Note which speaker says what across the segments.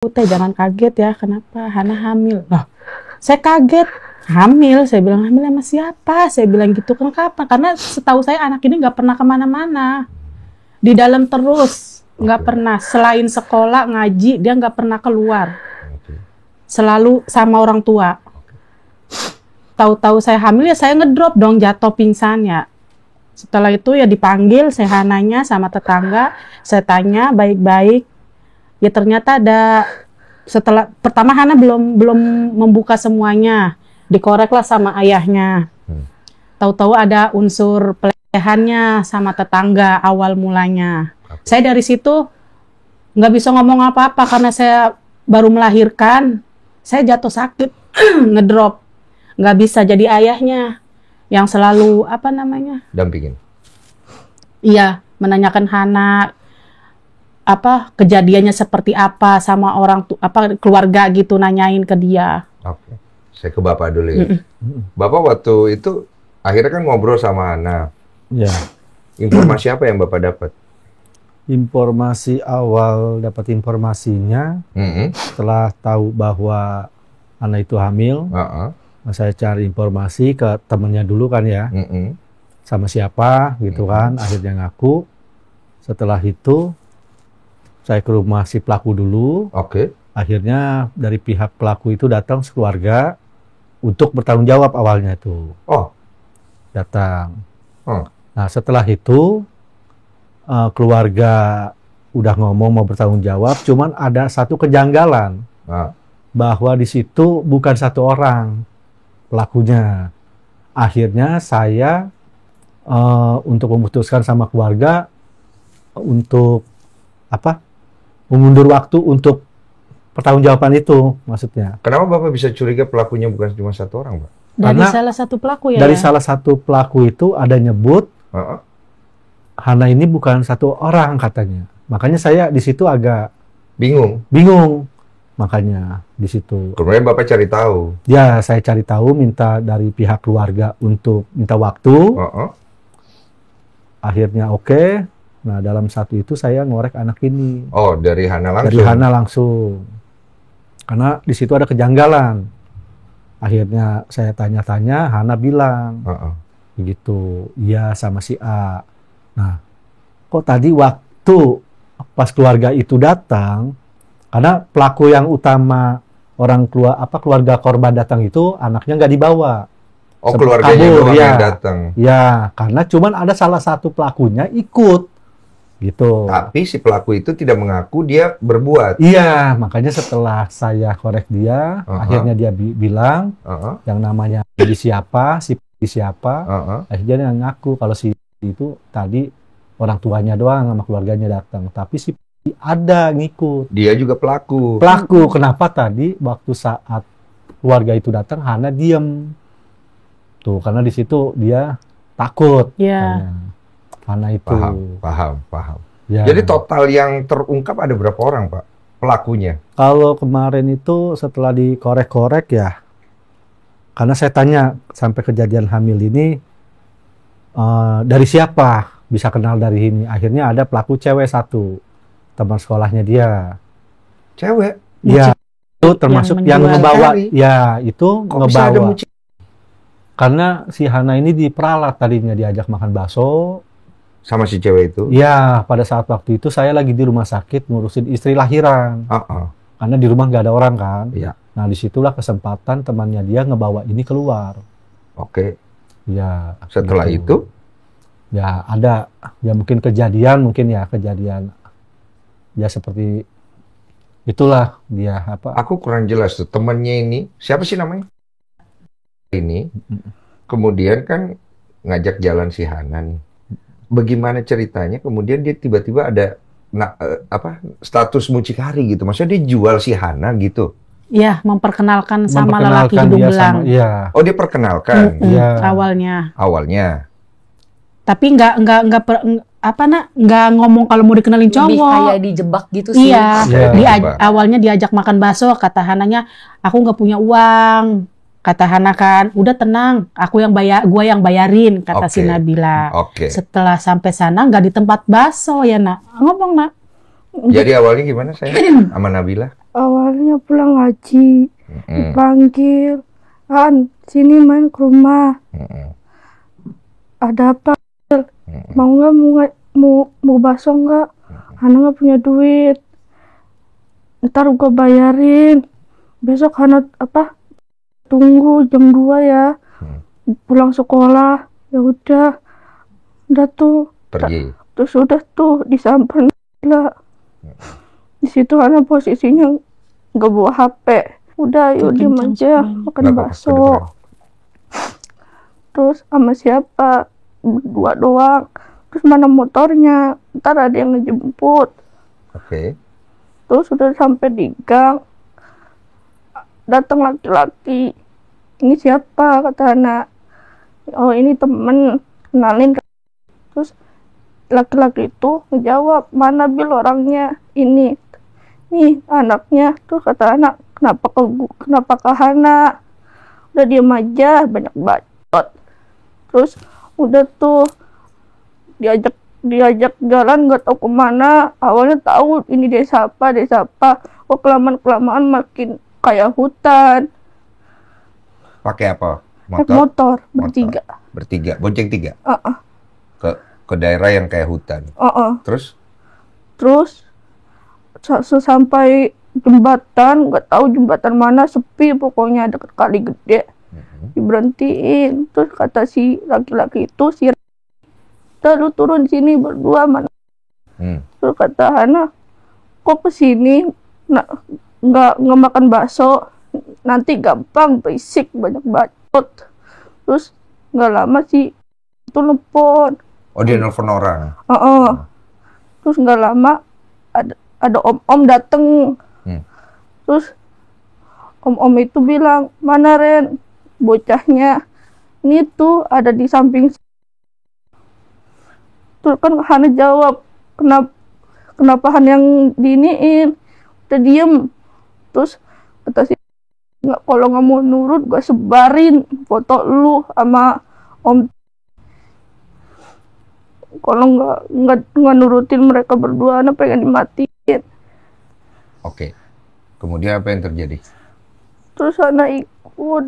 Speaker 1: Teh jangan kaget ya, kenapa Hana hamil? Loh, saya kaget, hamil, saya bilang hamil sama siapa? Saya bilang gitu, kenapa? Karena setahu saya anak ini nggak pernah kemana-mana, di dalam terus, nggak pernah. Selain sekolah ngaji, dia nggak pernah keluar, selalu sama orang tua. Tahu-tahu saya hamil ya saya ngedrop dong, jatuh pingsan ya. Setelah itu ya dipanggil, saya nanya sama tetangga, saya tanya baik-baik. Ya ternyata ada, setelah pertama Hana belum membuka semuanya, dikoreklah sama ayahnya. Tahu-tahu ada unsur pelecehannya sama tetangga awal mulanya. Saya dari situ nggak bisa ngomong apa-apa karena saya baru melahirkan, saya jatuh sakit, ngedrop, nggak bisa jadi ayahnya yang selalu apa namanya?
Speaker 2: Dampingin. Iya,
Speaker 1: menanyakan Hana. Apa kejadiannya seperti apa sama orang keluarga gitu, nanyain ke dia.
Speaker 2: Oke. Saya ke Bapak dulu ya. Bapak waktu itu akhirnya kan ngobrol sama Hana.
Speaker 3: Ya.
Speaker 2: Informasi apa yang Bapak dapat?
Speaker 3: Informasi awal dapat informasinya setelah tahu bahwa Hana itu hamil. Saya cari informasi ke temennya dulu kan ya. Sama siapa gitu kan, akhirnya ngaku. Setelah itu saya ke rumah si pelaku dulu.
Speaker 2: Oke.
Speaker 3: Akhirnya dari pihak pelaku itu datang sekeluarga untuk bertanggung jawab awalnya itu.
Speaker 2: Oh.
Speaker 3: Datang. Nah setelah itu keluarga udah ngomong mau bertanggung jawab, cuman ada satu kejanggalan bahwa di situ bukan satu orang pelakunya. Akhirnya saya untuk memutuskan sama keluarga untuk apa? Mengundur waktu untuk pertanggungjawaban itu, maksudnya.
Speaker 2: Kenapa Bapak bisa curiga pelakunya bukan cuma satu orang, Pak?
Speaker 1: Dari salah satu pelaku ya?
Speaker 3: Dari salah satu pelaku itu ada nyebut Hana ini bukan satu orang katanya. Makanya saya di situ agak
Speaker 2: bingung.
Speaker 3: Makanya di situ.
Speaker 2: Kemudian Bapak cari tahu.
Speaker 3: Ya, saya cari tahu, minta dari pihak keluarga untuk minta waktu. Akhirnya oke. Nah, dalam satu itu saya ngorek anak ini.
Speaker 2: Oh, dari Hana langsung?
Speaker 3: Dari Hana langsung. Karena di situ ada kejanggalan. Akhirnya saya tanya-tanya, Hana bilang, begitu, iya sama si A. Nah, kok tadi waktu pas keluarga itu datang, karena pelaku yang utama keluarga korban datang itu anaknya nggak dibawa.
Speaker 2: Oh, keluarganya doang yang datang.
Speaker 3: Ya, karena cuman ada salah satu pelakunya ikut. Gitu.
Speaker 2: Tapi si pelaku itu tidak mengaku dia berbuat.
Speaker 3: Iya, makanya setelah saya korek dia, akhirnya dia bilang yang namanya si siapa, akhirnya dia ngaku kalau si itu tadi orang tuanya doang sama keluarganya datang, tapi si ada ngikut.
Speaker 2: Dia juga pelaku.
Speaker 3: Kenapa tadi waktu saat keluarga itu datang Hana diem? Tuh, karena di situ dia takut.
Speaker 1: Iya.
Speaker 3: Hana itu.
Speaker 2: Paham.
Speaker 3: Ya.
Speaker 2: Jadi total yang terungkap ada berapa orang, Pak? Pelakunya?
Speaker 3: Kalau kemarin itu setelah dikorek-korek ya, karena saya tanya sampai kejadian hamil ini dari siapa bisa kenal dari ini. Akhirnya ada pelaku cewek satu, teman sekolahnya dia.
Speaker 2: Cewek?
Speaker 3: Iya. Itu termasuk yang ngebawa. Ya, itu ngebawa. Karena si Hana ini diperalat tadinya, diajak makan bakso.
Speaker 2: Sama si cewek itu?
Speaker 3: Iya, pada saat waktu itu saya lagi di rumah sakit ngurusin istri lahiran. Karena di rumah nggak ada orang kan.
Speaker 2: Iya.
Speaker 3: Nah, disitulah kesempatan temannya dia ngebawa ini keluar.
Speaker 2: Oke.
Speaker 3: Ya.
Speaker 2: Setelah
Speaker 3: gitu.
Speaker 2: itu?
Speaker 3: Ya, ada. Ya mungkin kejadian. Ya seperti itulah dia apa.
Speaker 2: Aku kurang jelas tuh. Temannya ini, siapa sih namanya? Ini. Kemudian kan ngajak jalan si Hana nih. Bagaimana ceritanya kemudian dia tiba-tiba ada status mucikari gitu, maksudnya dia jual si Hana gitu?
Speaker 1: Iya, memperkenalkan sama lelaki hidung belang.
Speaker 2: Oh, dia perkenalkan? Awalnya.
Speaker 1: Tapi nggak ngomong kalau mau dikenalin cowok.
Speaker 4: Lebih kayak dijebak gitu sih.
Speaker 1: Iya, awalnya diajak makan bakso, kata Hananya, aku nggak punya uang. Kata Hana kan, udah tenang, gua yang bayarin, kata si Nabila. Setelah sampai sana nggak di tempat bakso ya nak, ngomong nak.
Speaker 2: Jadi awalnya gimana saya sama Nabila?
Speaker 4: Awalnya pulang ngaji, dipanggil, "Han, sini main ke rumah. Ada apa? Mau nggak mau bakso nggak? Hana nggak punya duit. Ntar gua bayarin. Besok Hana tunggu jam 2 ya. Pulang sekolah." Ya udah tuh.
Speaker 2: Pergi.
Speaker 4: Terus udah tuh disamperin lah. Di situ Hana posisinya nggak bawa HP. Udah, yuk diem aja makan bakso. Terus sama siapa? Berdua doang. Terus mana motornya? Ntar ada yang ngejemput.
Speaker 2: Oke.
Speaker 4: Terus udah sampai di gang, datang laki-laki. "Ini siapa?" kata Hana. "Oh, ini temen, kenalin." Terus laki-laki itu ngejawab, "Mana Bil orangnya?" "Ini nih anaknya." Terus kata anak, kenapa ke Hana? Udah diem aja, banyak bacot. Terus udah tuh diajak jalan nggak tahu kemana. Awalnya tahu ini desa apa. Oh, kelamaan makin kayak hutan.
Speaker 2: Pakai apa?
Speaker 4: Naik motor
Speaker 2: bertiga, bonceng 3. Ke daerah yang kayak hutan.
Speaker 4: Terus sampai jembatan, nggak tahu jembatan mana, sepi pokoknya, deket kali gede. Diberhentiin. Terus kata si laki-laki itu, "Udah lu turun sini berdua mana." Terus kata Hana, "Kok kesini nggak makan bakso, nanti gampang berisik banyak bacot." Terus nggak lama sih itu nelfon.
Speaker 2: Oh, dia nelfon orang.
Speaker 4: Terus nggak lama ada om dateng. Terus om itu bilang, "Mana Ren bocahnya?" "Ini tuh ada di samping." Terus kan Hana jawab, kenapa Han yang diiniin? Udah diem. Terus kata si, "Kalau nggak mau nurut gue sebarin foto lu sama om. Kalau nggak nurutin mereka berdua, Hana pengen dimatiin."
Speaker 2: Oke. Kemudian apa yang terjadi?
Speaker 4: Terus Hana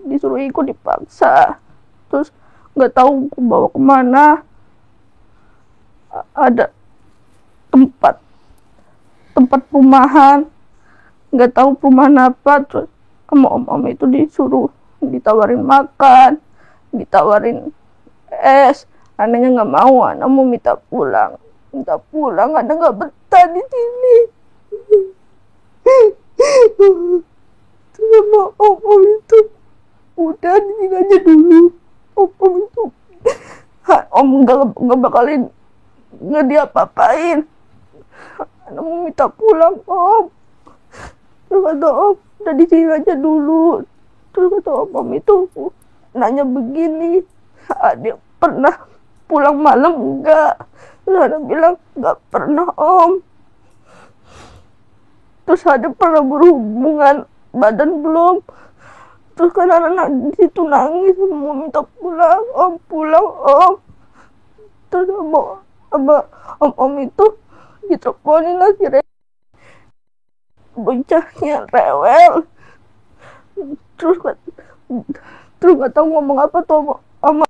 Speaker 4: disuruh ikut dipaksa. Terus nggak tahu bawa kemana. Ada tempat perumahan, nggak tahu perumahan apa. Terus sama om itu ditawarin makan, ditawarin es. Anaknya nggak mau, anak mau minta pulang, anak nggak betah di sini. Sama om itu, "Udah di sini aja dulu." Om itu, om nggak bakalin nggak diapa-apain. Anak mau minta pulang, om. Terus kata om, "Udah di sini aja dulu." Terus kata om itu nanya begini, "Adik pernah pulang malam enggak?" Terus Hana bilang, "Nggak pernah om." Terus ada pernah berhubungan badan belum? Terus kan anak di situ nangis mau minta pulang, "Om pulang om." Terus sama om itu diteleponin lah si bocahnya rewel. Terus nggak tahu ngomong apa tuh sama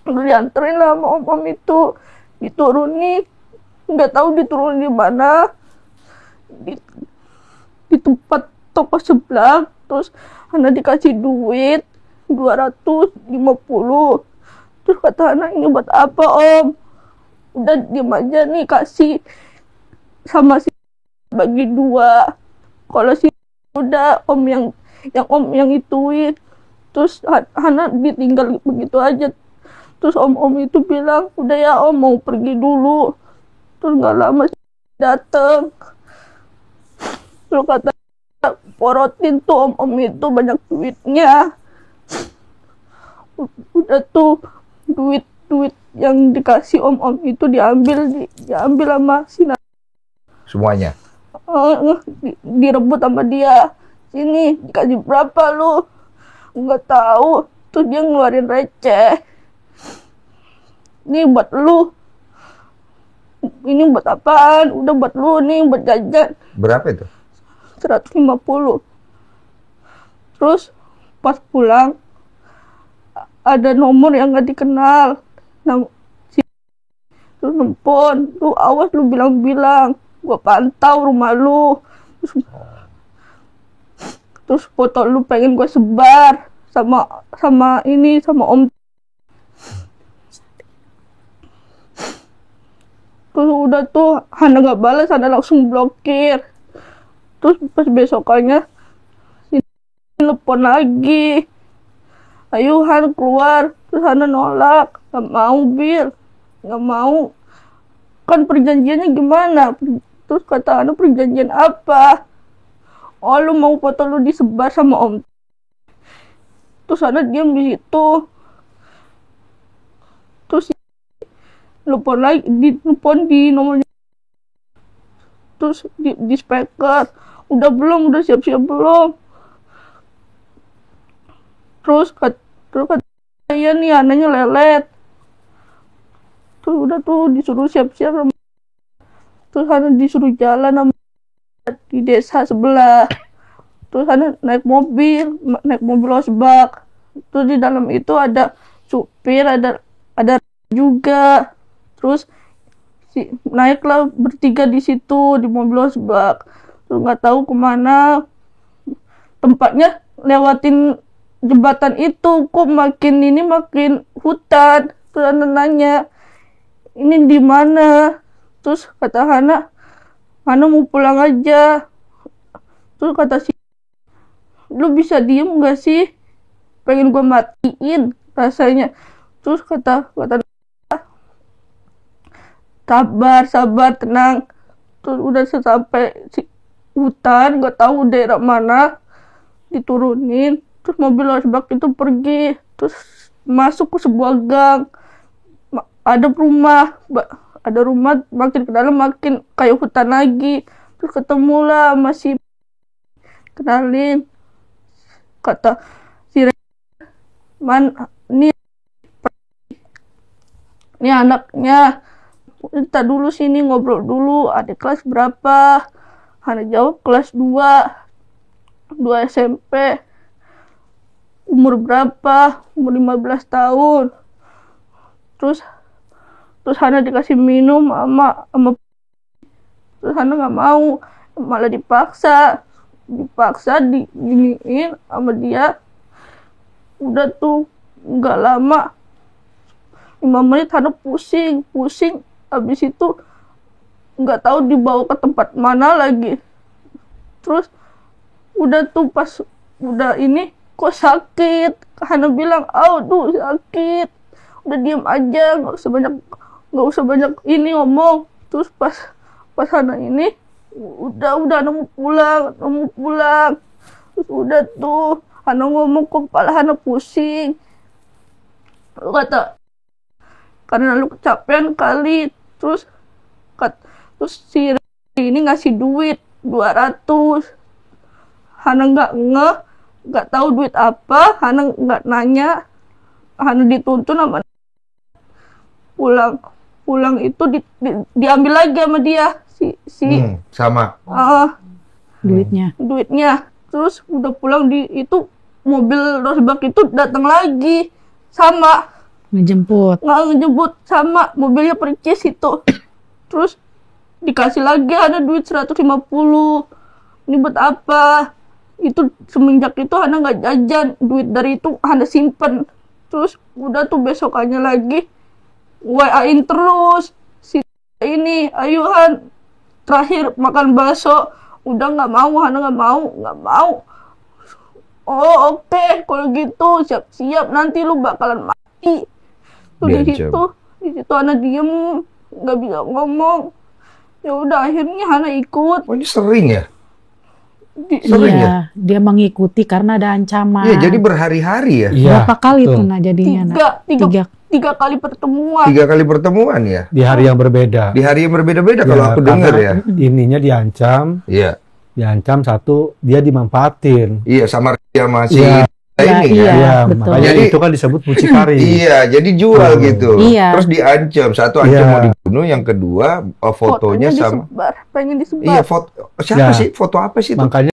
Speaker 4: dianterin lah sama om itu, dituruni, nggak tahu diturunin di mana, di tempat toko sebelah. Terus Hana dikasih duit 250. Terus kata Hana, "Ini buat apa om?" "Udah diem aja nih, kasih sama si bagi 2. Kalau si udah om yang ituin." Terus Hana ditinggal begitu aja. Terus om itu bilang, "Udah ya om, mau pergi dulu." Terus nggak lama dateng. Terus kata, "Porotin tuh om itu banyak duitnya." Udah tuh duit yang dikasih om itu diambil sama si
Speaker 2: semuanya.
Speaker 4: Direbut sama dia. "Sini dikasih berapa lu?" "Nggak tahu." Tuh dia ngeluarin receh. "Nih buat lu." ini buat apaan? Udah buat lu nih, buat jajan.
Speaker 2: Berapa itu?
Speaker 4: 150. Terus pas pulang ada nomor yang gak dikenal. Terus nelfon, lu awas lu bilang-bilang, gua pantau rumah lu. Terus foto lu pengen gua sebar sama om. Terus udah tuh Hana gak balas, Hana langsung blokir. Terus pas besokannya telepon lagi, ayo Han keluar. Terus Hana nolak, gak mau Bil, gak mau. Kan perjanjiannya gimana? Terus kata Hana, perjanjian apa? Oh, lu mau foto lu disebar sama om. Terus Hana diam di situ. Terus telepon lagi, telepon di nomornya. Terus di speaker, udah belum, udah siap-siap belum? Terus kata ya nih anaknya lelet. Terus udah tuh disuruh siap-siap. Terus Hana disuruh jalan sama di desa sebelah. Terus Hana naik mobil losbak. Terus di dalam itu ada supir, ada juga. Terus naiklah bertiga di situ di mobil losbak. Terus nggak tahu kemana tempatnya, lewatin jembatan itu, kok makin hutan. Terus Hana nanya, ini di mana? Terus kata Hana mau pulang aja. Terus kata lu bisa diem gak sih? Pengen gue matiin rasanya. Terus kata sabar, tenang. Terus udah sampai hutan, gak tahu daerah mana, diturunin. Terus mobil losbak itu pergi, terus masuk ke sebuah gang. Ada rumah, makin ke dalam makin kayak hutan lagi. Terus ketemulah masih kenalin, kata ini anaknya, kita dulu sini ngobrol dulu, adik kelas berapa? Hana jawab kelas 2 SMP. Umur berapa? Umur 15 tahun. Terus Hana dikasih minum sama terus Hana nggak mau, malah dipaksa diginiin sama dia. Udah tuh nggak lama, 5 menit Hana pusing. Habis itu nggak tahu dibawa ke tempat mana lagi. Terus udah tuh pas udah ini, kok sakit? Hana bilang, aduh sakit. Udah diam aja, nggak usah banyak ini ngomong. Terus pas Hana ini udah Hana mau pulang. Terus udah tuh Hana ngomong, kok kepala Hana pusing. Lu kata karena lu kecapean kali. Terus si ini ngasih duit 200. Hana nggak tahu duit apa. Hana nggak nanya. Hana dituntun sama pulang itu diambil lagi sama dia
Speaker 2: sama
Speaker 1: duitnya.
Speaker 4: Terus udah pulang itu mobil losbak itu datang lagi sama ngejemput sama mobilnya percis itu. Terus dikasih lagi ada duit 150. Ini buat apa? Itu semenjak itu Hana nggak jajan, duit dari itu Hana simpen. Terus udah tuh besokannya lagi WA-in terus si ini, ayo Han terakhir makan bakso. Udah nggak mau, Hana nggak mau. Oh oke, kalau gitu siap-siap, nanti lu bakalan mati. Tuh di situ Hana diem, nggak bisa ngomong. Ya udah akhirnya Hana ikut.
Speaker 2: Oh ini sering ya?
Speaker 1: Iya, dia mengikuti karena ada ancaman.
Speaker 2: Iya, jadi berhari-hari ya?
Speaker 1: Berapa kali tuh jadinya?
Speaker 4: Tiga kali pertemuan.
Speaker 2: 3 kali pertemuan ya?
Speaker 3: Di hari yang berbeda.
Speaker 2: Di hari yang berbeda-beda kalau aku dengar ya.
Speaker 3: Ininya diancam.
Speaker 2: Iya.
Speaker 3: Diancam satu, dia dimanfaatin.
Speaker 2: Iya, sama dia masih ini
Speaker 1: iya,
Speaker 2: kan.
Speaker 3: Iya,
Speaker 1: betul.
Speaker 3: makanya
Speaker 2: Jadi-
Speaker 3: itu kan disebut mucikari.
Speaker 2: Iya, jadi jual gitu.
Speaker 1: Iya.
Speaker 2: Terus diancam, satu ancam
Speaker 3: Iya.
Speaker 2: mau dibunuh, yang kedua fotonya sama.
Speaker 4: disebar, pengen disebar.
Speaker 2: Iya, foto siapa
Speaker 3: Ya.
Speaker 2: sih? Foto apa sih itu?
Speaker 3: Makanya